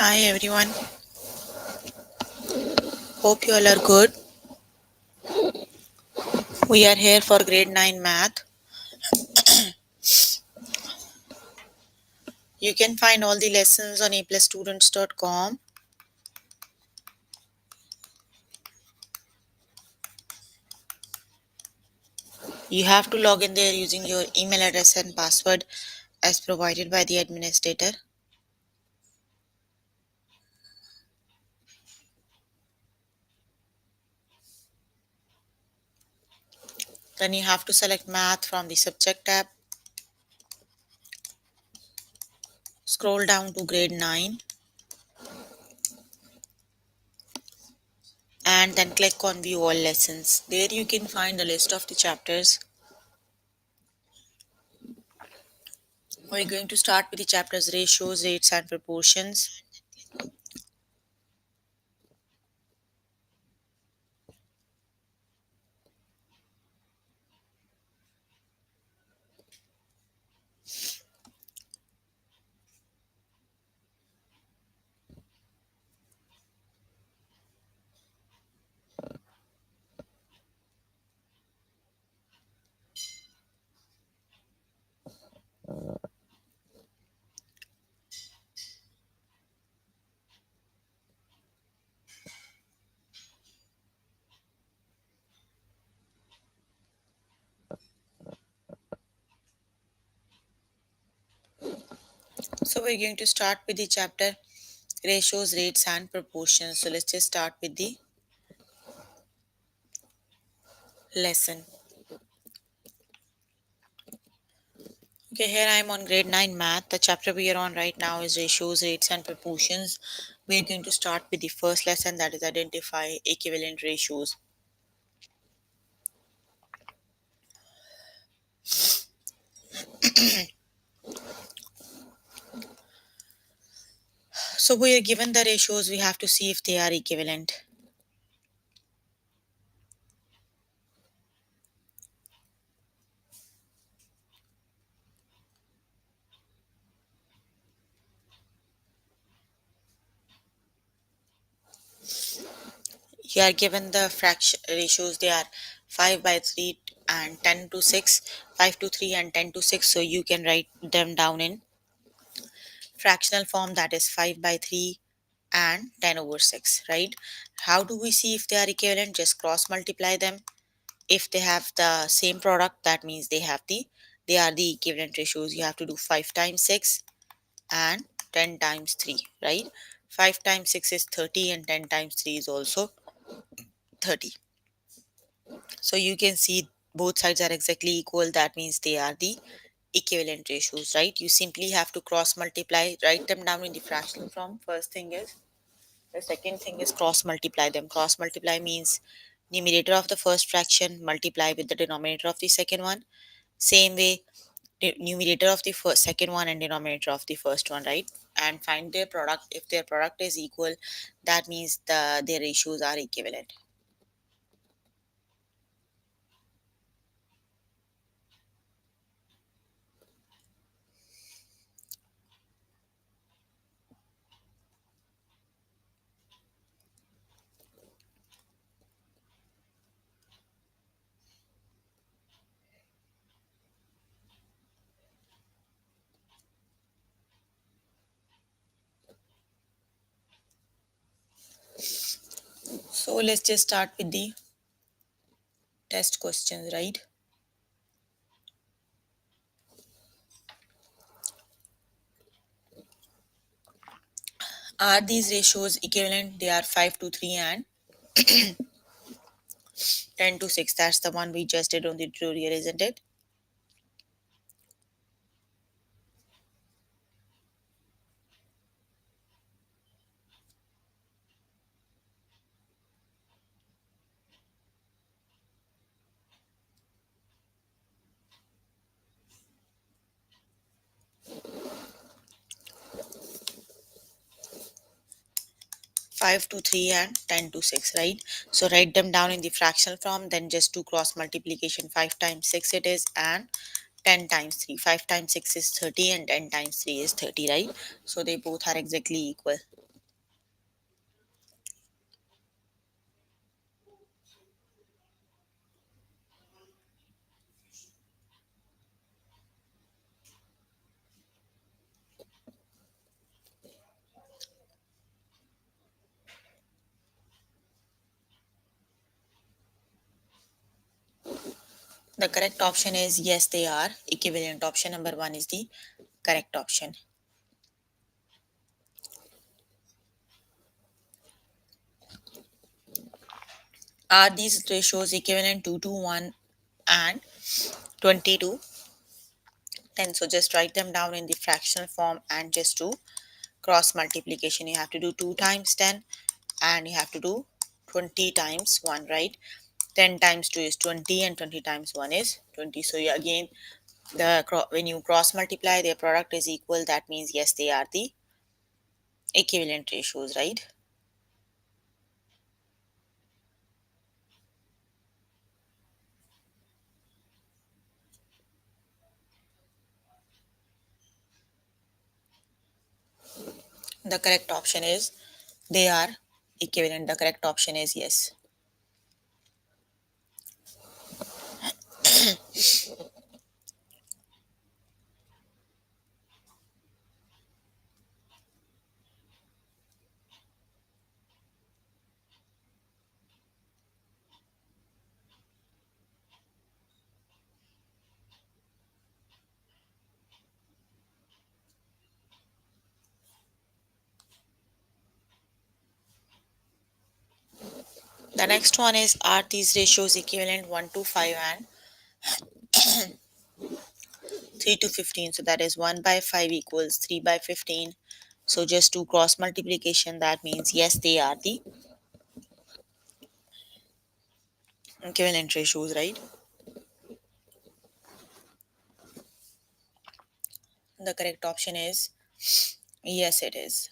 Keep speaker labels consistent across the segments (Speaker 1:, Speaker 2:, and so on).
Speaker 1: Hi everyone, hope you all are good. We are here for grade 9 math. You can find all the lessons on aplusstudents.com. You have to log in there using your email address and password as provided by the administrator. Then you have to select math from the subject tab. Scroll down to grade 9 and then click on view all lessons. There you can find the list of the chapters. We're going to start with the chapters ratios, rates and proportions. So we're going to start with the chapter ratios, rates and proportions. So let's just start with the lesson. Okay, here I am on grade 9 math. The chapter we are on right now is ratios, rates and proportions. We're going to start with the first lesson, that is identify equivalent ratios. So we are given the ratios, we have to see if they are equivalent. Here are given the fraction ratios, they are 5 by 3 and 10 to 6, 5 to 3 and 10 to 6. So you can write them down in fractional form, that is 5 by 3 and 10 over 6, right? How do we see if they are equivalent? Just cross multiply them. If they have the same product, that means they are the equivalent ratios. You have to do 5 times 6 and 10 times 3, right? 5 times 6 is 30 and 10 times 3 is also 30. So you can see both sides are exactly equal, that means they are the equivalent ratios, right? You simply have to cross multiply, write them down in the fractional form. First thing is, the second thing is cross multiply them. Cross multiply means numerator of the first fraction multiply with the denominator of the second one. Same way, numerator of the first, second one and denominator of the first one, right? And find their product. If their product is equal, that means their ratios are equivalent. So let's just start with the test questions, right? Are these ratios equivalent? They are 5 to 3 and 10 to 6. That's the one we just did on the tutorial, isn't it? 5 to 3 and 10 to 6, right? So write them down in the fractional form, then just do cross multiplication. 5 times 6 it is, and 10 times 3. 5 times 6 is 30 and 10 times 3 is 30, right? So they both are exactly equal. The correct option is yes, they are equivalent. Option number one is the correct option. Are these ratios equivalent to 1 and 20 to 10? So just write them down in the fractional form and just do cross multiplication. You have to do 2 times 10 and you have to do 20 times 1, right? 10 times 2 is 20 and 20 times 1 is 20. So you again, when you cross multiply, their product is equal. That means yes, they are the equivalent ratios, right? The correct option is they are equivalent. The correct option is yes. The next one is, are these ratios equivalent 1 to 5 and 3 to 15? So that is 1 by 5 equals 3 by 15. So just do cross multiplication. That means yes, they are the equivalent ratios, right? The correct option is yes, it is.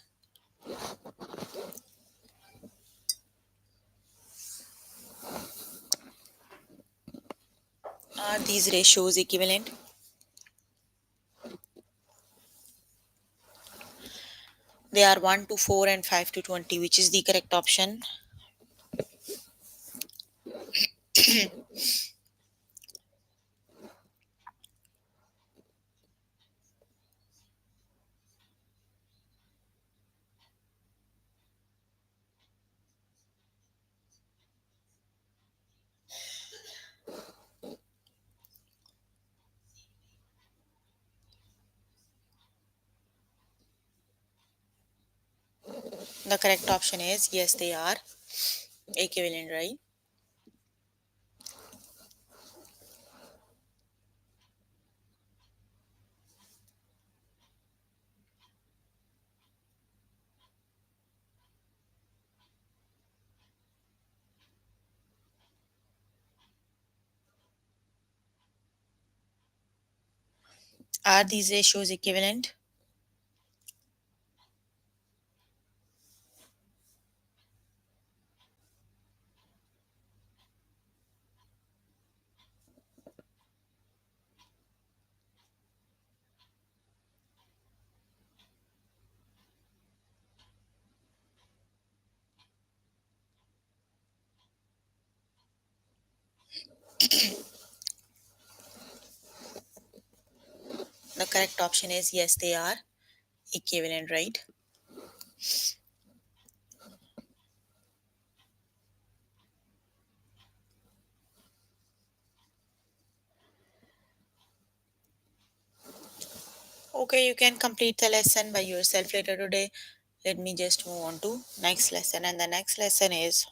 Speaker 1: Are these ratios equivalent? They are 1 to 4 and 5 to 20, which is the correct option. The correct option is yes, they are equivalent, right? Are these ratios equivalent? The correct option is yes, they are equivalent, right? Okay, you can complete the lesson by yourself later today. Let me just move on to next lesson, and the next lesson is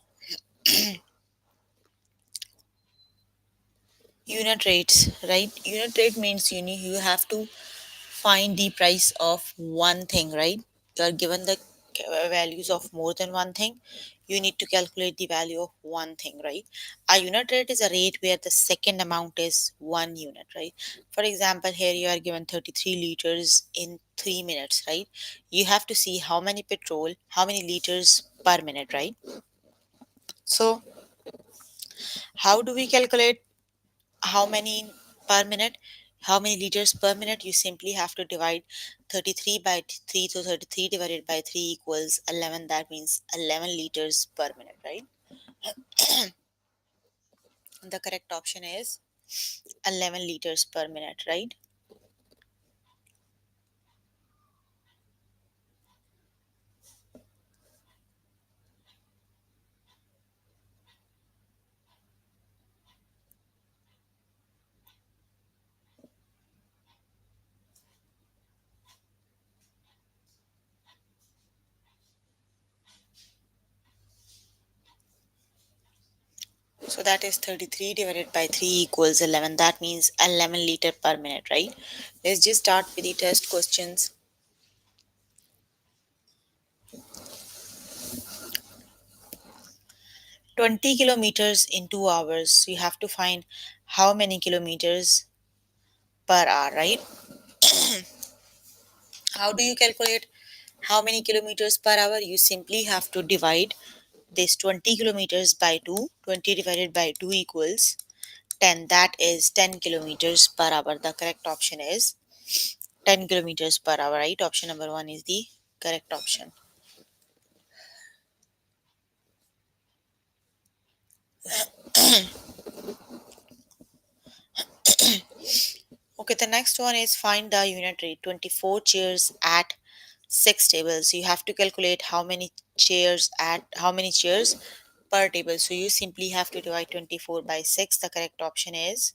Speaker 1: unit rates, right? Unit rate means you have to find the price of one thing, right? You are given the values of more than one thing. You need to calculate the value of one thing, right? A unit rate is a rate where the second amount is 1 unit, right? For example, here you are given 33 liters in 3 minutes, right? You have to see how many petrol, how many liters per minute, right? So how do we calculate how many per minute, how many liters per minute? You simply have to divide 33 by 3. So 33 divided by 3 equals 11. That means 11 liters per minute, right? The correct option is 11 liters per minute, right? So that is 33 divided by 3 equals 11. That means 11 liter per minute, right? Let's just start with the test questions. 20 kilometers in 2 hours. So you have to find how many kilometers per hour, right? How do you calculate how many kilometers per hour? You simply have to divide this 20 kilometers by 2. 20 divided by 2 equals 10. That is 10 kilometers per hour. The correct option is 10 kilometers per hour, right? Option number 1 is the correct option. Okay, the next one is find the unit rate. 24 chairs at 6 tables. You have to calculate how many chairs per table. So you simply have to divide 24 by 6. The correct option is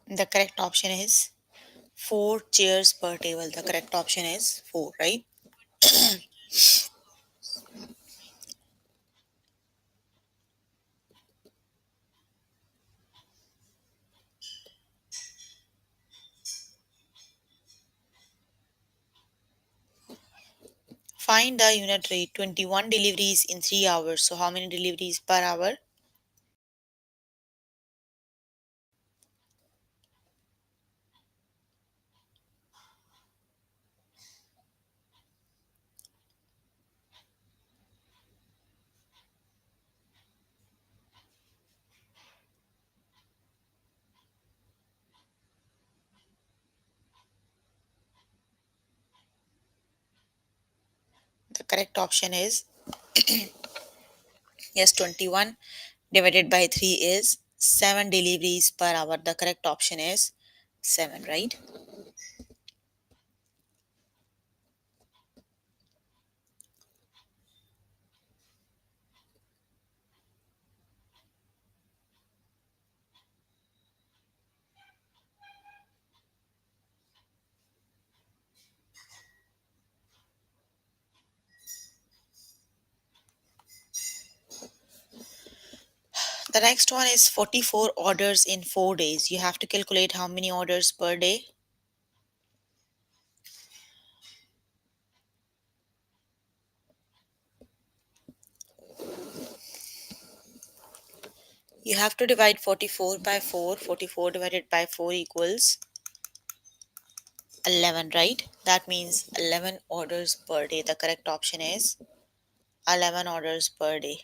Speaker 1: the correct option is 4 chairs per table. The correct option is 4, right? Find the unit rate. 21 deliveries in 3 hours. So how many deliveries per hour? The correct option is yes, 21 divided by 3 is 7 deliveries per hour. The correct option is 7, right? The next one is 44 orders in 4 days. You have to calculate how many orders per day. You have to divide 44 by 4. 44 divided by 4 equals 11, right? That means 11 orders per day. The correct option is 11 orders per day.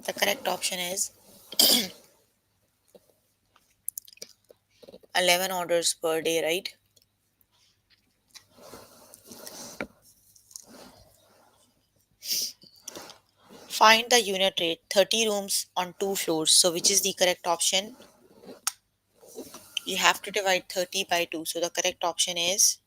Speaker 1: The correct option is 11 orders per day, right? Find the unit rate. 30 rooms on 2 floors. So which is the correct option? You have to divide 30 by 2. So the correct option is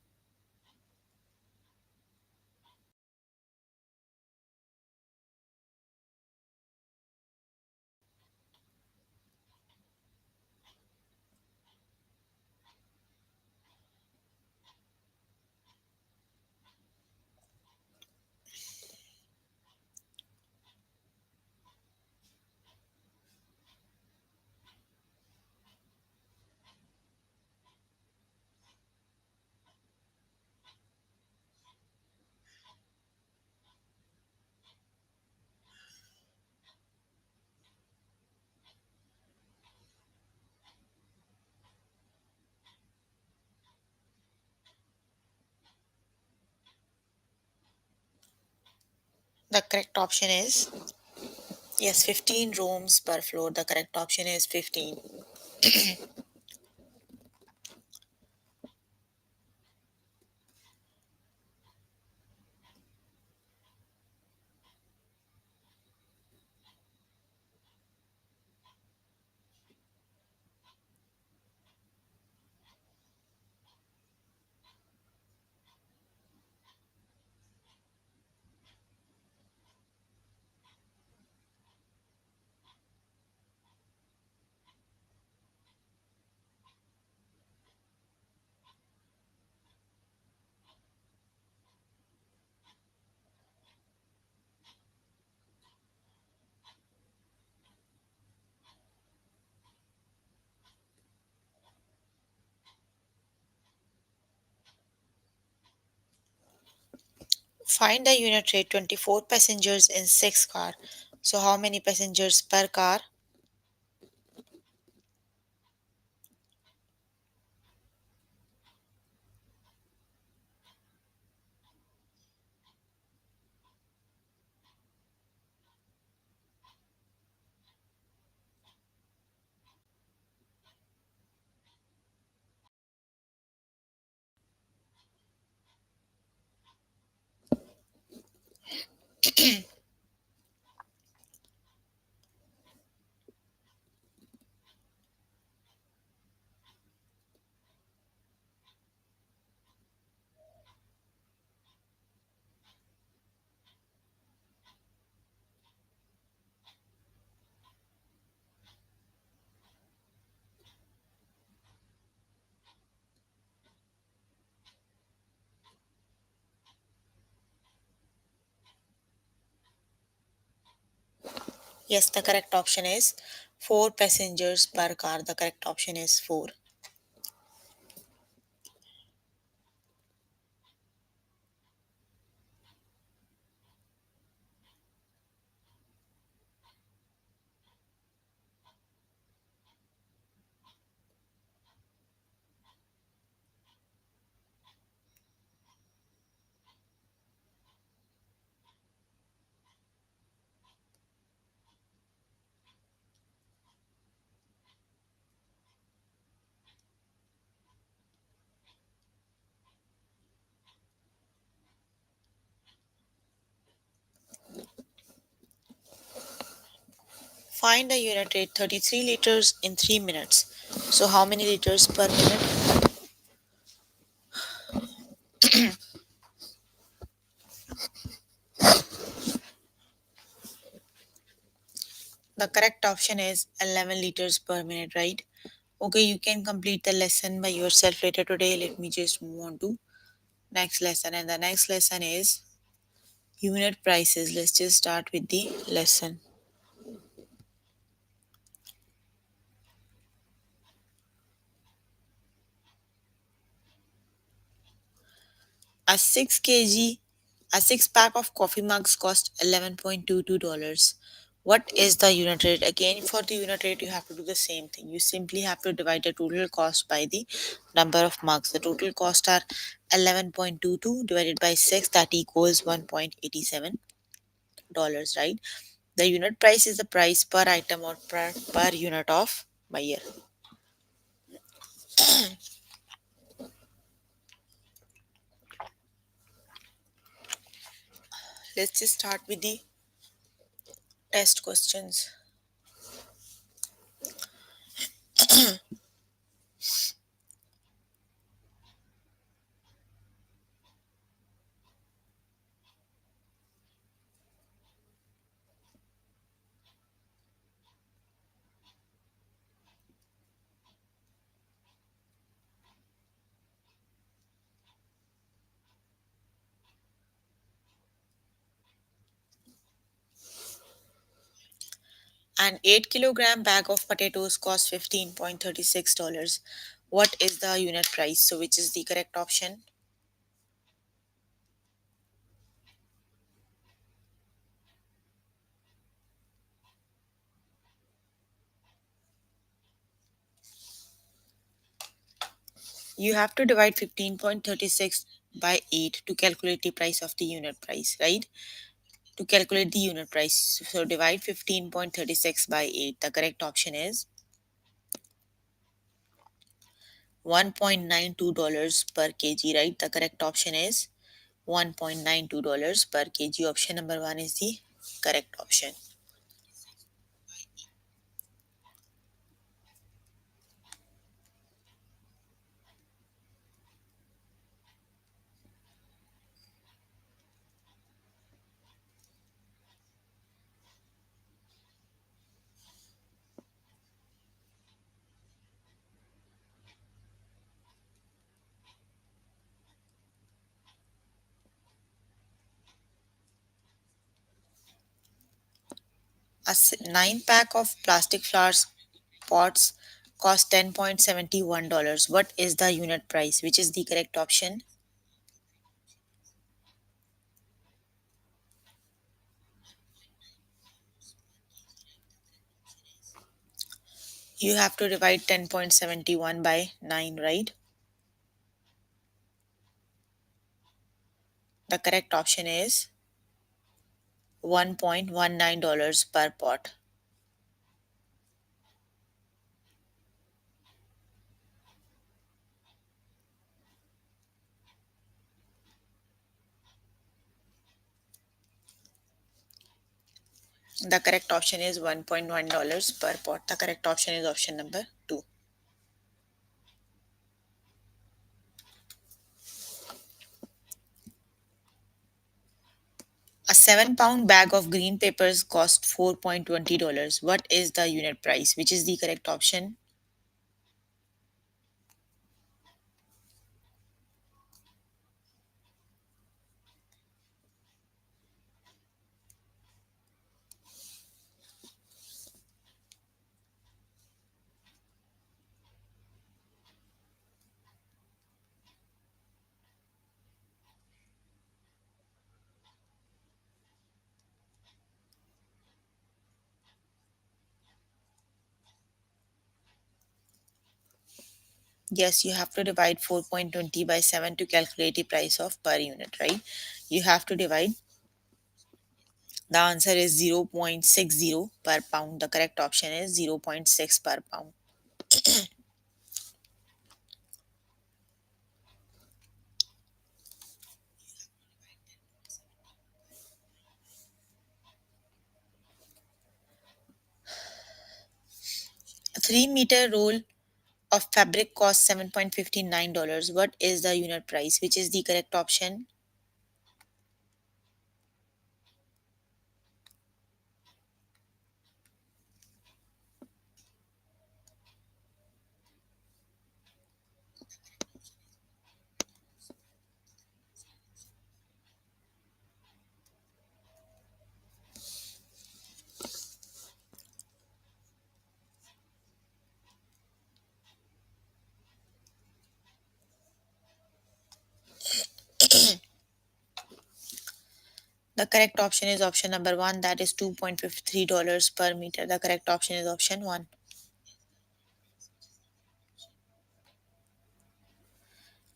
Speaker 1: The correct option is yes, 15 rooms per floor. The correct option is 15. Find the unit rate 24 passengers in 6 car. So how many passengers per car? Yes, the correct option is 4 passengers per car. The correct option is 4. Find the unit rate 33 liters in 3 minutes. So how many liters per minute? The correct option is 11 liters per minute, right? Okay, you can complete the lesson by yourself later today. Let me just move on to next lesson, and the next lesson is unit prices. Let's just start with the lesson. A 6 kg, a 6 pack of coffee mugs cost $11.22. What is the unit rate? Again, for the unit rate, you have to do the same thing. You simply have to divide the total cost by the number of mugs. The total cost are 11.22 divided by 6, that equals $1.87, right? The unit price is the price per item or per unit of buyer. Let's just start with the test questions. An 8 kilogram bag of potatoes costs $15.36. What is the unit price? So, which is the correct option? You have to divide 15.36 by 8 to calculate the price of the unit price, right? To calculate the unit price, so divide 15.36 by 8. The correct option is $1.92 per kg, right? The correct option is $1.92 per kg. Option number 1 is the correct option. A 9 pack of plastic flowers pots cost $10.71. What is the unit price? Which is the correct option? You have to divide 10.71 by 9, right? The correct option is $1.19 per pot. The correct option is $1.1 per pot. The correct option is option number 2. A 7-pound bag of green peppers cost $4.20. What is the unit price? Which is the correct option? Yes, you have to divide 4.20 by 7 to calculate the price of per unit, right? You have to divide. The answer is 0.60 per pound. The correct option is zero point 0.6 per pound. 3-meter roll of fabric costs $7.59. What is the unit price? Which is the correct option? The correct option is option number 1, that is $2.53 per meter. The correct option is option 1.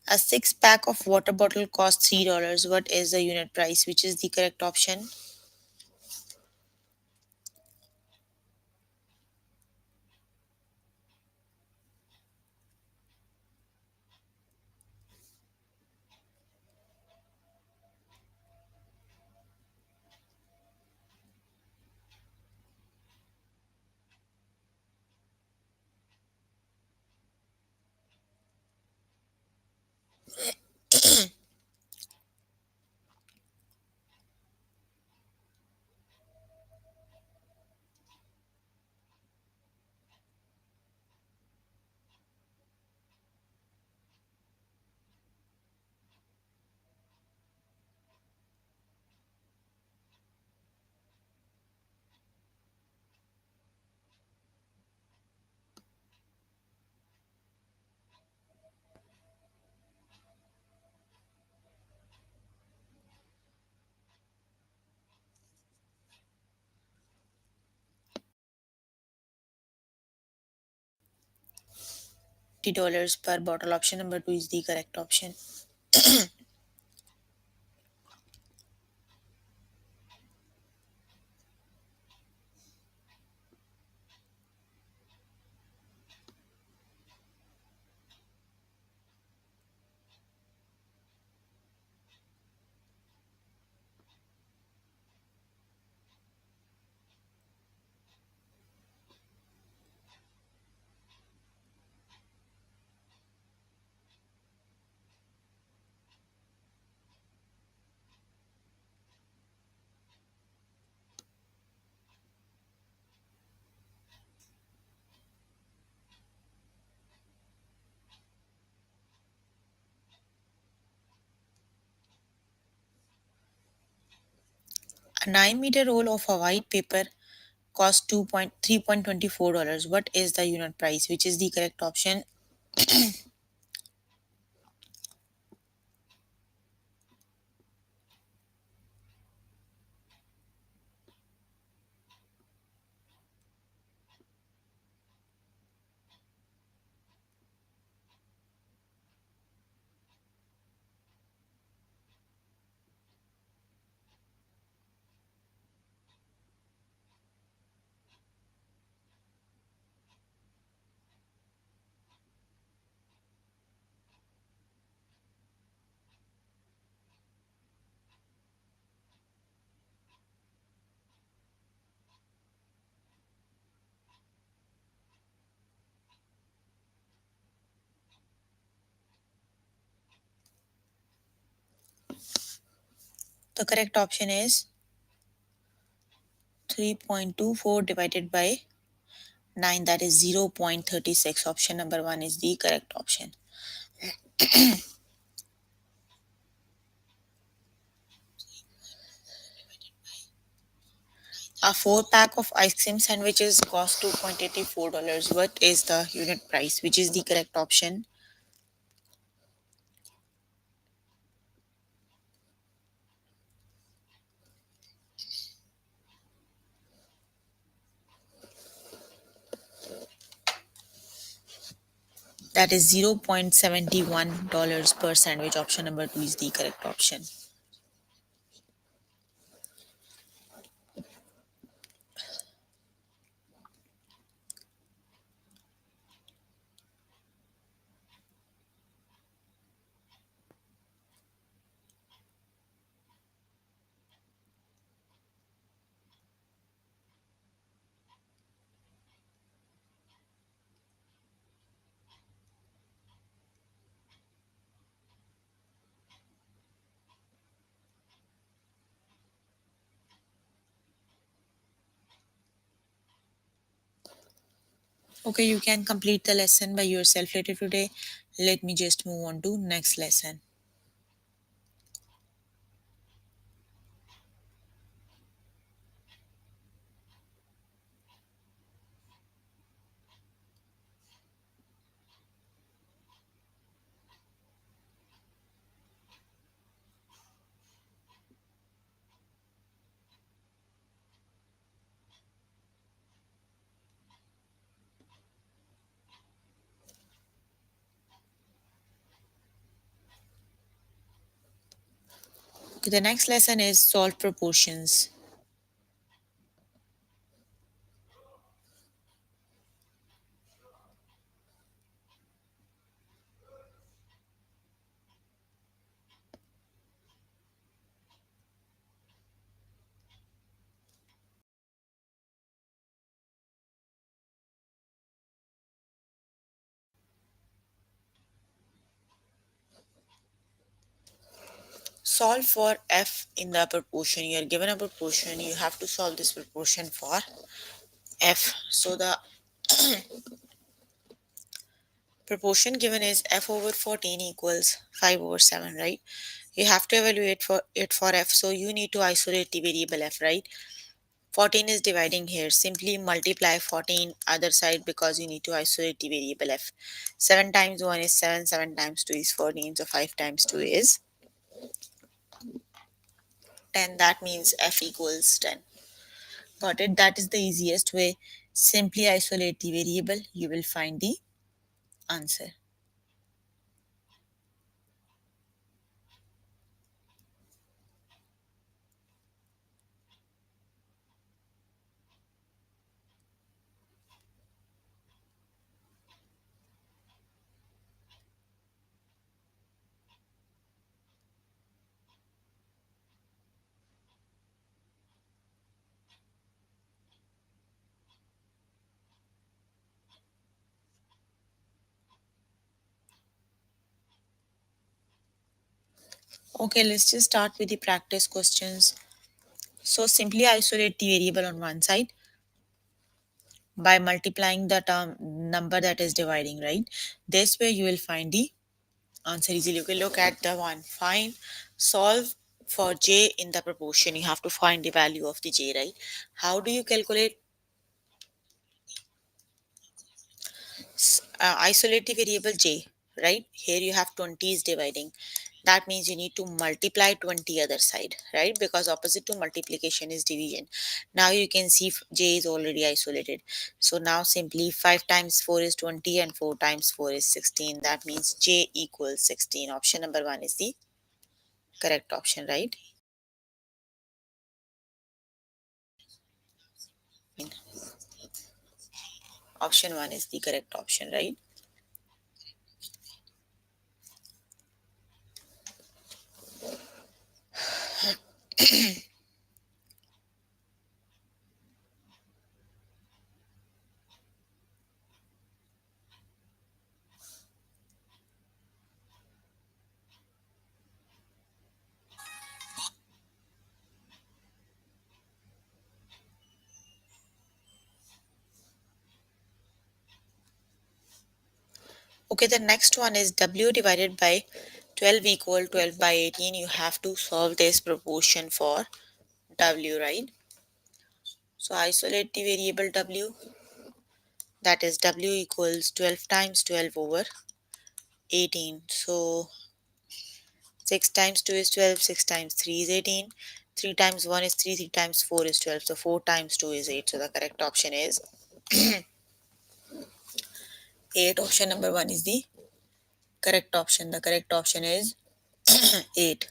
Speaker 1: A 6 pack of water bottle costs $3. What is the unit price? Which is the correct option? $50 per bottle. Option number 2 is the correct option. A 9-meter roll of a white paper costs 3.24 dollars. What is the unit price? Which is the correct option? The correct option is 3.24 divided by 9, that is 0.36. Option number 1 is the correct option. A 4 pack of ice cream sandwiches cost $2.84. What is the unit price? Which is the correct option? That is $0.71 per sandwich. Option number 2 is the correct option. Okay, you can complete the lesson by yourself later today. Let me just move on to next lesson. Okay, the next lesson is solve proportions. Solve for f in the proportion. You are given a proportion. You have to solve this proportion for f. So the proportion given is f over 14 equals 5 over 7, right? You have to evaluate for it for f. So you need to isolate the variable f, right? 14 is dividing here. Simply multiply 14 other side because you need to isolate the variable f. 7 times 1 is 7. 7 times 2 is 14. So 5 times 2 is 10. That means f equals 10. Got it? That is the easiest way. Simply isolate the variable. You will find the answer. Okay, let's just start with the practice questions. So simply isolate the variable on one side by multiplying the term number that is dividing, right? This way you will find the answer easily. Okay, look at the one. Find, solve for j in the proportion, you have to find the value of the j, right? How do you calculate? Isolate the variable j, right? Here you have 20 is dividing. That means you need to multiply 20 other side, right? Because opposite to multiplication is division. Now you can see j is already isolated. So now simply 5 times 4 is 20 and 4 times 4 is 16. That means j equals 16. Option number 1 is the correct option, right? Option 1 is the correct option, right? Okay, the next one is w divided by 12 equal 12 by 18. You have to solve this proportion for w, right? So isolate the variable w, that is w equals 12 times 12 over 18. So 6 times 2 is 12, 6 times 3 is 18, 3 times 1 is 3, 3 times 4 is 12. So 4 times 2 is 8. So the correct option is 8. Option number 1 is the correct option. The correct option is 8.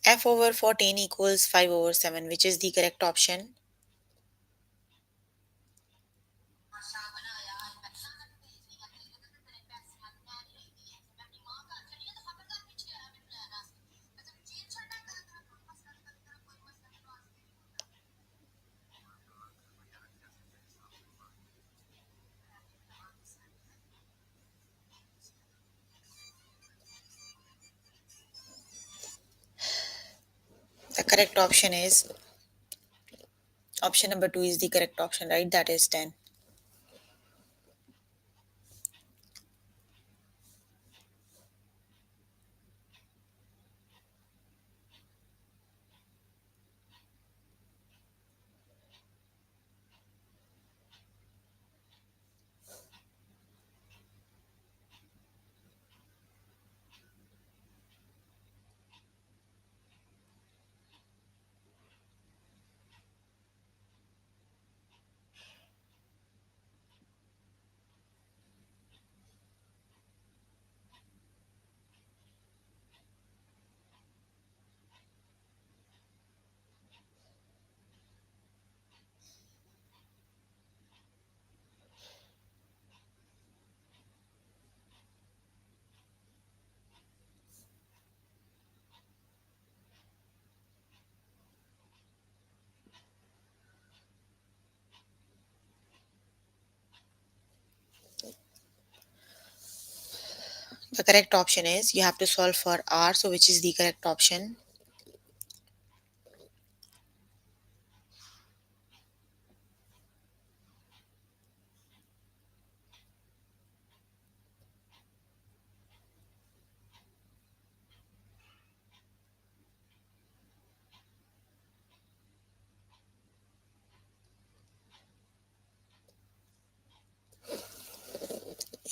Speaker 1: F over 14 equals 5 over 7, which is the correct option. The correct option is option number 2 is the correct option, right? That is 10. The correct option is you have to solve for r, so which is the correct option?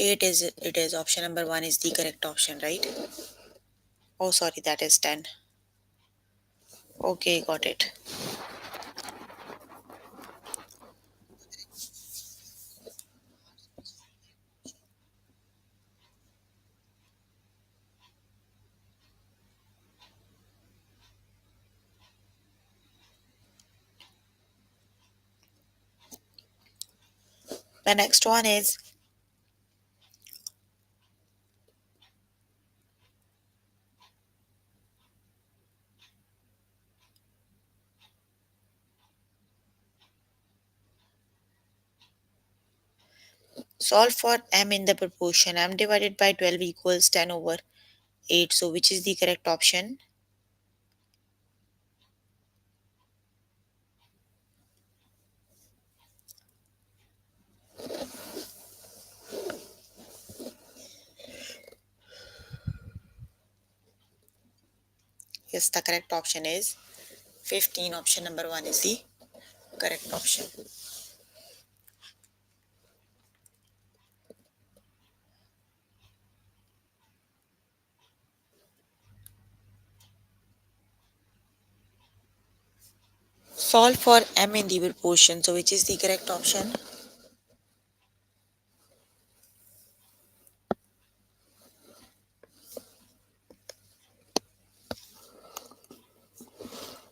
Speaker 1: It is option number 1 is the correct option, right? Oh, sorry, that is 10. Okay, got it. The next one is solve for m in the proportion m divided by 12 equals 10 over 8. So which is the correct option? Yes, the correct option is 15. Option number 1 is the correct option. Solve for m in the proportion. So which is the correct option?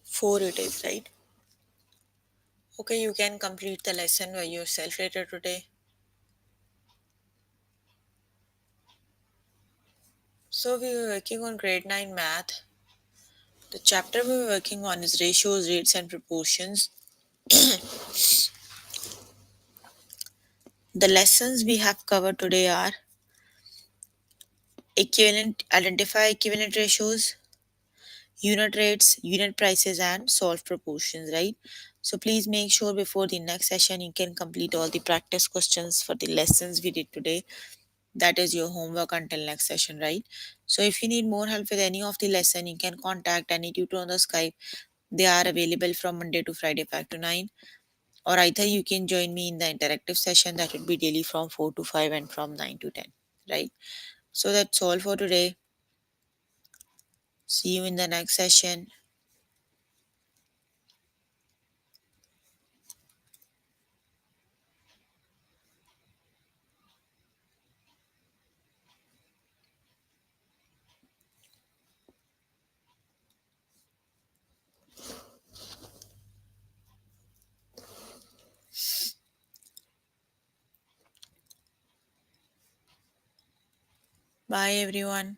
Speaker 1: Four it is, right? Okay, you can complete the lesson by yourself later today. So we were working on grade 9 math. The chapter we were working on is ratios, rates and proportions. The lessons we have covered today are equivalent, identify equivalent ratios, unit rates, unit prices, and solve proportions, right? So please make sure before the next session you can complete all the practice questions for the lessons we did today. That is your homework until next session, right? So if you need more help with any of the lesson, you can contact any tutor on the Skype. They are available from Monday to Friday 5 to 9. Or either you can join me in the interactive session that would be daily from 4 to 5 and from 9 to 10, right? So that's all for today. See you in the next session. Bye everyone.